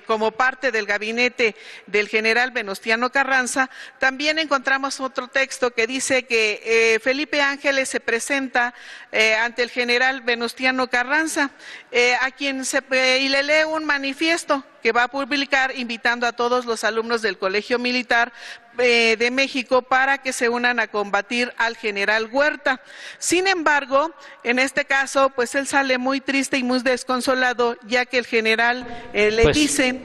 Speaker 2: como parte del gabinete del general Venustiano Carranza, también encontramos otro texto que dice que Felipe Ángeles se presenta ante el general Venustiano Carranza, y le lee un manifiesto que va a publicar invitando a todos los alumnos del Colegio Militar de México para que se unan a combatir al general Huerta. Sin embargo, en este caso, pues él sale muy triste y muy desconsolado, ya que el general le dice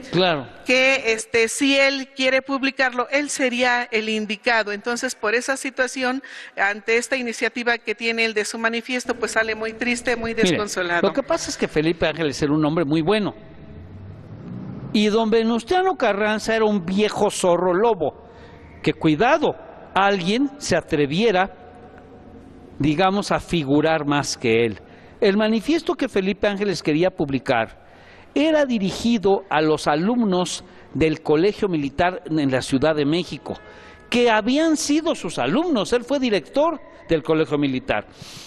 Speaker 2: que si él quiere publicarlo, él sería el indicado. Entonces, por esa situación, ante esta iniciativa que tiene él de su manifiesto, pues sale muy triste, muy desconsolado.
Speaker 1: Mire, lo que pasa es que Felipe Ángeles era un hombre muy bueno. Y don Venustiano Carranza era un viejo zorro lobo, que cuidado, alguien se atreviera, digamos, a figurar más que él. El manifiesto que Felipe Ángeles quería publicar era dirigido a los alumnos del Colegio Militar en la Ciudad de México, que habían sido sus alumnos. Él fue director del Colegio Militar.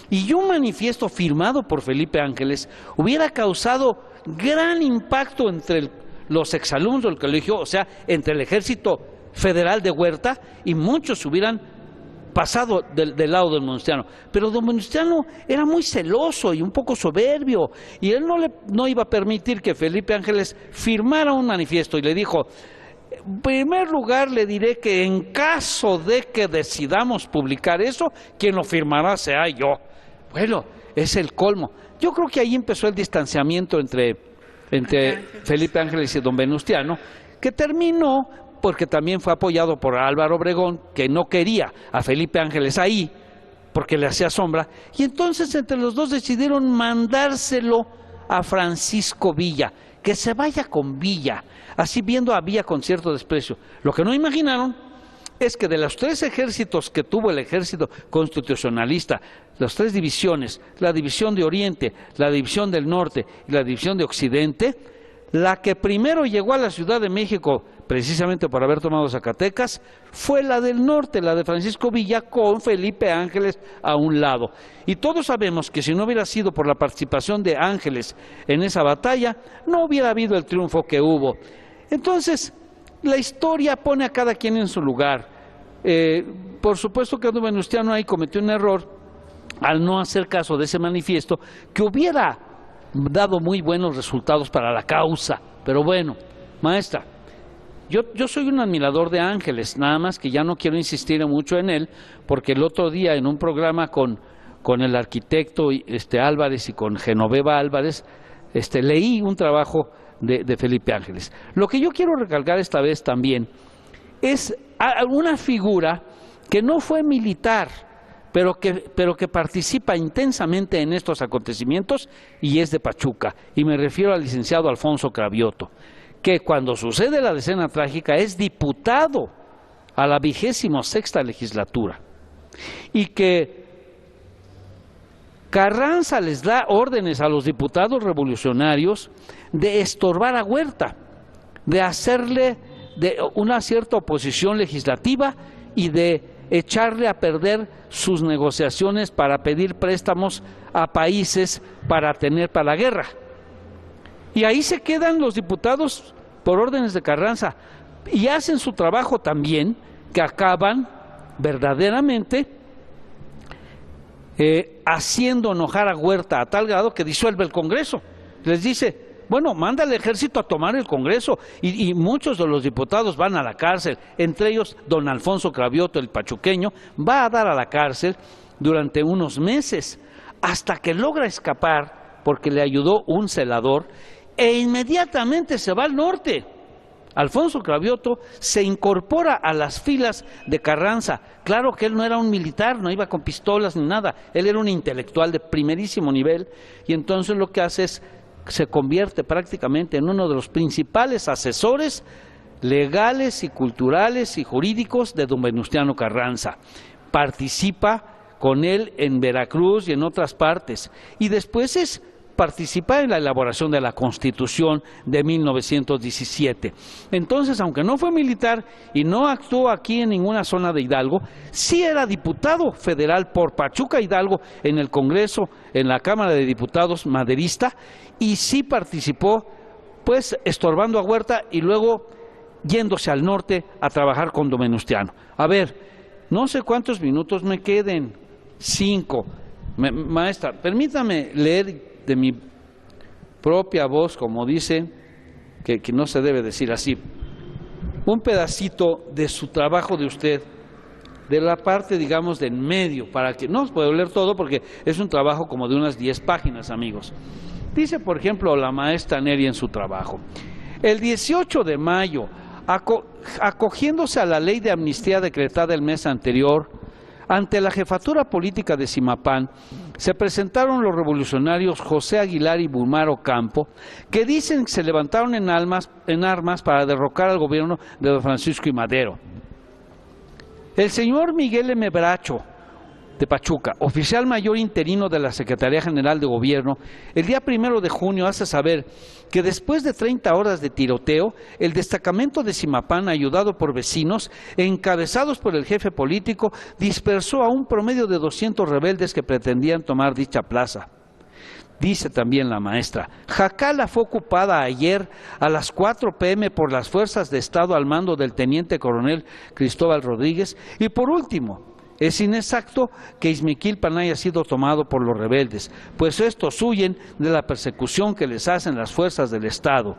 Speaker 1: Y un manifiesto firmado por Felipe Ángeles hubiera causado gran impacto entre los exalumnos del colegio, o sea, entre el Ejército Federal de Huerta, y muchos hubieran pasado del lado del Venustiano. Pero don Venustiano era muy celoso y un poco soberbio, y él no iba a permitir que Felipe Ángeles firmara un manifiesto, y le dijo: en primer lugar le diré que en caso de que decidamos publicar eso, quien lo firmará será yo. Bueno, es el colmo. Yo creo que ahí empezó el distanciamiento entre Felipe Ángeles y don Venustiano, que terminó porque también fue apoyado por Álvaro Obregón, que no quería a Felipe Ángeles ahí porque le hacía sombra, y entonces entre los dos decidieron mandárselo a Francisco Villa, que se vaya con Villa, así viendo a Villa con cierto desprecio. Lo que no imaginaron es que de los 3 ejércitos que tuvo el ejército constitucionalista, las 3 divisiones, la división de Oriente, la división del Norte y la división de Occidente, la que primero llegó a la Ciudad de México, precisamente por haber tomado Zacatecas, fue la del norte, la de Francisco Villa, con Felipe Ángeles a un lado. Y todos sabemos que si no hubiera sido por la participación de Ángeles en esa batalla, no hubiera habido el triunfo que hubo. Entonces, la historia pone a cada quien en su lugar. Por supuesto que don Venustiano ahí cometió un error al no hacer caso de ese manifiesto, que hubiera dado muy buenos resultados para la causa. Pero bueno, maestra, yo soy un admirador de Ángeles, nada más que ya no quiero insistir mucho en él, porque el otro día en un programa con el arquitecto Álvarez y con Genoveva Álvarez, leí un trabajo de Felipe Ángeles. Lo que yo quiero recalcar esta vez también es una figura que no fue militar, pero que participa intensamente en estos acontecimientos, y es de Pachuca, y me refiero al licenciado Alfonso Cravioto, que cuando sucede la decena trágica es diputado a la 26ª legislatura, y que Carranza les da órdenes a los diputados revolucionarios de estorbar a Huerta, de hacerle una cierta oposición legislativa y de echarle a perder sus negociaciones para pedir préstamos a países para la guerra. Y ahí se quedan los diputados por órdenes de Carranza y hacen su trabajo también, que acaban verdaderamente haciendo enojar a Huerta a tal grado que disuelve el Congreso. Les dice: bueno, manda al ejército a tomar el Congreso, y muchos de los diputados van a la cárcel, entre ellos don Alfonso Cravioto, el pachuqueño, va a dar a la cárcel durante unos meses, hasta que logra escapar porque le ayudó un celador, e inmediatamente se va al norte. Alfonso Cravioto se incorpora a las filas de Carranza. Claro que él no era un militar, no iba con pistolas ni nada, él era un intelectual de primerísimo nivel, y entonces lo que hace es se convierte prácticamente en uno de los principales asesores legales y culturales y jurídicos de don Venustiano Carranza. Participa con él en Veracruz y en otras partes, y después participa en la elaboración de la Constitución de 1917. Entonces, aunque no fue militar y no actuó aquí en ninguna zona de Hidalgo, sí era diputado federal por Pachuca, Hidalgo, en el Congreso, en la Cámara de Diputados maderista, y sí participó, pues, estorbando a Huerta y luego yéndose al norte a trabajar con don Venustiano. A ver, no sé cuántos minutos me queden, 5. Maestra, permítame leer de mi propia voz, como dice, que no se debe decir así, un pedacito de su trabajo de usted, de la parte, digamos, de en medio, para que no os puedo leer todo porque es un trabajo como de unas 10 páginas, amigos. Dice, por ejemplo, la maestra Neri en su trabajo: el 18 de mayo, acogiéndose a la ley de amnistía decretada el mes anterior, ante la jefatura política de Zimapán, se presentaron los revolucionarios José Aguilar y Bulmar Ocampo, que dicen que se levantaron en armas para derrocar al gobierno de don Francisco I. Madero. El señor Miguel M. Bracho, de Pachuca, oficial mayor interino de la Secretaría General de Gobierno, el día 1 de junio hace saber que después de 30 horas de tiroteo, el destacamento de Zimapán, ayudado por vecinos, encabezados por el jefe político, dispersó a un promedio de 200 rebeldes que pretendían tomar dicha plaza. Dice también la maestra: Jacala fue ocupada ayer a las 4 p.m. por las fuerzas de Estado al mando del teniente coronel Cristóbal Rodríguez, y por último, Es inexacto que Izmiquilpan haya sido tomado por los rebeldes, pues estos huyen de la persecución que les hacen las fuerzas del Estado.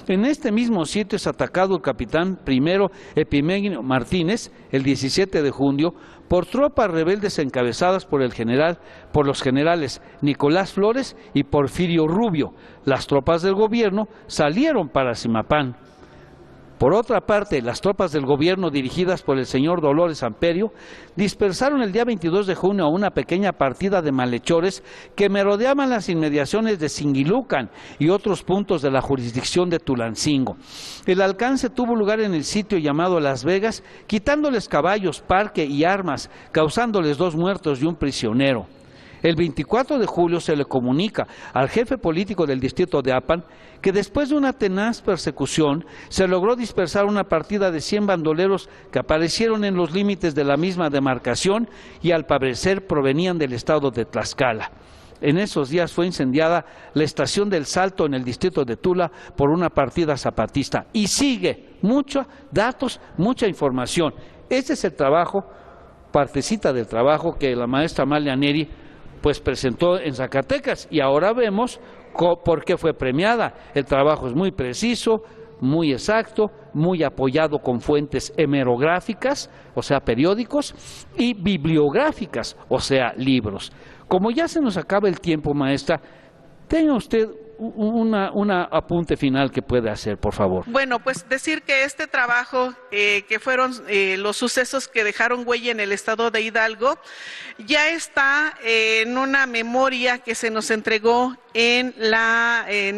Speaker 1: En este mismo sitio es atacado el capitán primero Epimenio Martínez, el 17 de junio, por tropas rebeldes encabezadas por los generales Nicolás Flores y Porfirio Rubio. Las tropas del gobierno salieron para Zimapán. Por otra parte, las tropas del gobierno dirigidas por el señor Dolores Amperio dispersaron el día 22 de junio a una pequeña partida de malhechores que merodeaban las inmediaciones de Singilucan y otros puntos de la jurisdicción de Tulancingo. El alcance tuvo lugar en el sitio llamado Las Vegas, quitándoles caballos, parque y armas, causándoles 2 muertos y un prisionero. El 24 de julio se le comunica al jefe político del distrito de Apan que después de una tenaz persecución se logró dispersar una partida de 100 bandoleros que aparecieron en los límites de la misma demarcación y al parecer provenían del estado de Tlaxcala. En esos días fue incendiada la estación del Salto en el distrito de Tula por una partida zapatista. Y sigue muchos datos, mucha información. Este es el trabajo, partecita del trabajo que la maestra Amalia Neri pues presentó en Zacatecas, y ahora vemos por qué fue premiada. El trabajo es muy preciso, muy exacto, muy apoyado con fuentes hemerográficas, o sea, periódicos, y bibliográficas, o sea, libros. Como ya se nos acaba el tiempo, maestra, tenga usted una apunte final que puede hacer, por favor.
Speaker 2: Bueno, pues decir que este trabajo, que fueron los sucesos que dejaron huella en el estado de Hidalgo, ya está en una memoria que se nos entregó en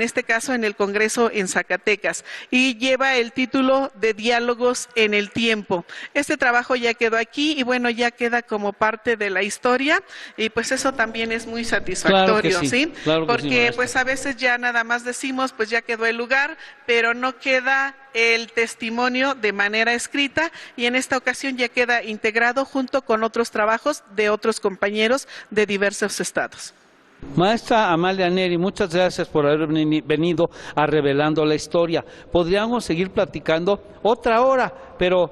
Speaker 2: este caso en el Congreso en Zacatecas, y lleva el título de Diálogos en el Tiempo. Este trabajo ya quedó aquí y bueno, ya queda como parte de la historia, y pues eso también es muy satisfactorio,
Speaker 1: claro que sí,
Speaker 2: ¿sí?
Speaker 1: Claro que
Speaker 2: porque
Speaker 1: sí,
Speaker 2: pues a veces ya nada más decimos, pues ya quedó el lugar, pero no queda el testimonio de manera escrita, y en esta ocasión ya queda integrado junto con otros trabajos de otros compañeros de diversos estados.
Speaker 1: Maestra Amalia Neri, muchas gracias por haber venido a Revelando la Historia. Podríamos seguir platicando otra hora, pero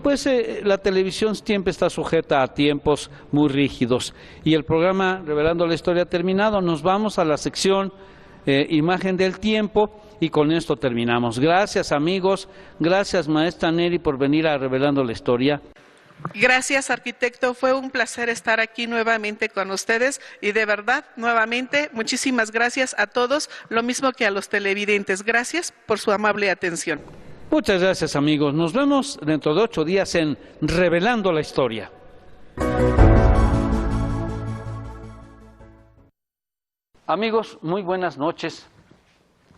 Speaker 1: pues la televisión siempre está sujeta a tiempos muy rígidos. Y el programa Revelando la Historia ha terminado. Nos vamos a la sección Imagen del Tiempo y con esto terminamos. Gracias, amigos. Gracias, maestra Neri, por venir a Revelando la Historia.
Speaker 2: Gracias, arquitecto. Fue un placer estar aquí nuevamente con ustedes y de verdad, nuevamente, muchísimas gracias a todos, lo mismo que a los televidentes. Gracias por su amable atención.
Speaker 1: Muchas gracias, amigos. Nos vemos dentro de 8 días en Revelando la Historia. Amigos, muy buenas noches.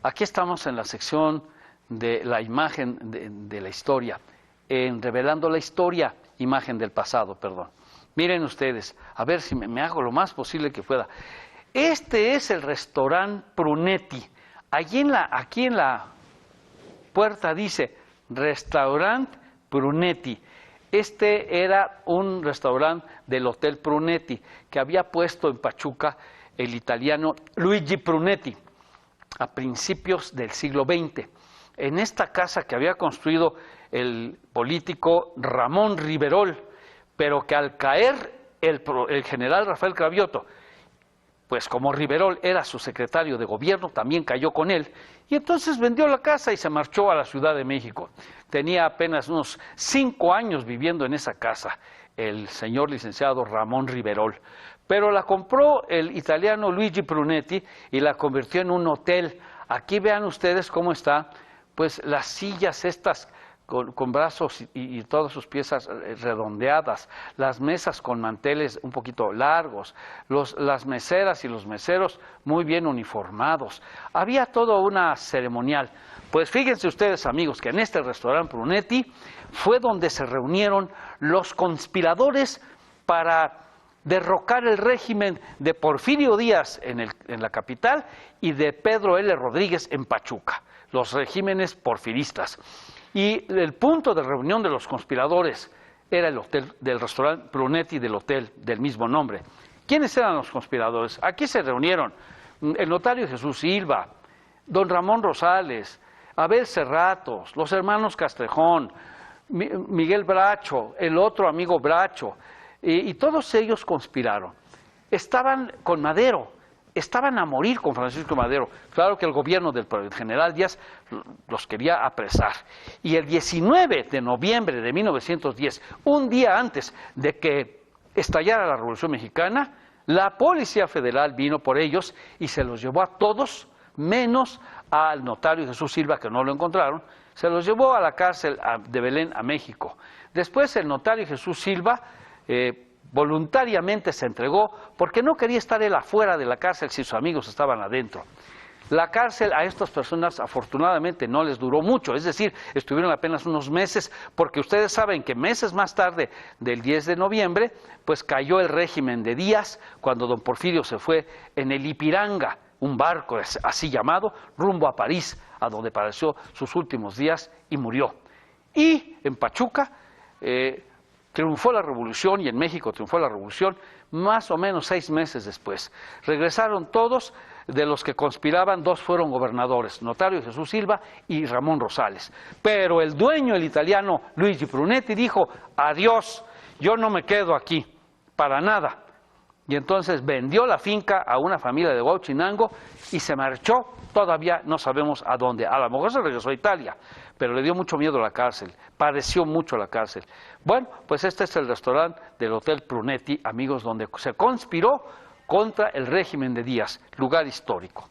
Speaker 1: Aquí estamos en la sección de la imagen de la historia, en Revelando la Historia. Imagen del pasado, perdón. Miren ustedes, a ver si me hago lo más posible que pueda. Este es el restaurante Prunetti. Aquí en la puerta dice Restaurante Prunetti. Este era un restaurante del Hotel Prunetti que había puesto en Pachuca el italiano Luigi Prunetti a principios del siglo XX. En esta casa que había construido el político Ramón Riverol, pero que al caer el general Rafael Cravioto, pues como Riverol era su secretario de gobierno, también cayó con él, y entonces vendió la casa y se marchó a la Ciudad de México. Tenía apenas unos 5 años viviendo en esa casa, el señor licenciado Ramón Riverol, pero la compró el italiano Luigi Prunetti y la convirtió en un hotel. Aquí vean ustedes cómo está, pues las sillas estas con brazos y todas sus piezas redondeadas, las mesas con manteles un poquito largos, las meseras y los meseros muy bien uniformados. Había todo una ceremonial. Pues fíjense ustedes, amigos, que en este restaurante Prunetti fue donde se reunieron los conspiradores para derrocar el régimen de Porfirio Díaz en la capital y de Pedro L. Rodríguez en Pachuca, los regímenes porfiristas. Y el punto de reunión de los conspiradores era el hotel del restaurante Prunetti del hotel del mismo nombre. ¿Quiénes eran los conspiradores? Aquí se reunieron el notario Jesús Silva, don Ramón Rosales, Abel Cerratos, los hermanos Castrejón, Miguel Bracho, el otro amigo Bracho, y todos ellos conspiraron. Estaban con Madero, estaban a morir con Francisco Madero. Claro que el gobierno del general Díaz los quería apresar. Y el 19 de noviembre de 1910, un día antes de que estallara la Revolución Mexicana, la Policía Federal vino por ellos y se los llevó a todos, menos al notario Jesús Silva, que no lo encontraron. Se los llevó a la cárcel de Belén, a México. Después el notario Jesús Silva voluntariamente se entregó porque no quería estar él afuera de la cárcel si sus amigos estaban adentro. La cárcel a estas personas afortunadamente no les duró mucho, es decir, estuvieron apenas unos meses, porque ustedes saben que meses más tarde del 10 de noviembre, pues cayó el régimen de Díaz cuando don Porfirio se fue en el Ipiranga, un barco así llamado, rumbo a París, a donde padeció sus últimos días y murió. Y en Pachuca triunfó la revolución, y en México triunfó la revolución más o menos 6 meses después. Regresaron todos. De los que conspiraban, 2 fueron gobernadores, notario Jesús Silva y Ramón Rosales. Pero el dueño, el italiano Luigi Brunetti, dijo: adiós, yo no me quedo aquí, para nada. Y entonces vendió la finca a una familia de Huauchinango y se marchó, todavía no sabemos a dónde. A lo mejor se regresó a Italia, pero le dio mucho miedo la cárcel, padeció mucho la cárcel. Bueno, pues este es el restaurante del Hotel Brunetti, amigos, donde se conspiró contra el régimen de Díaz, lugar histórico.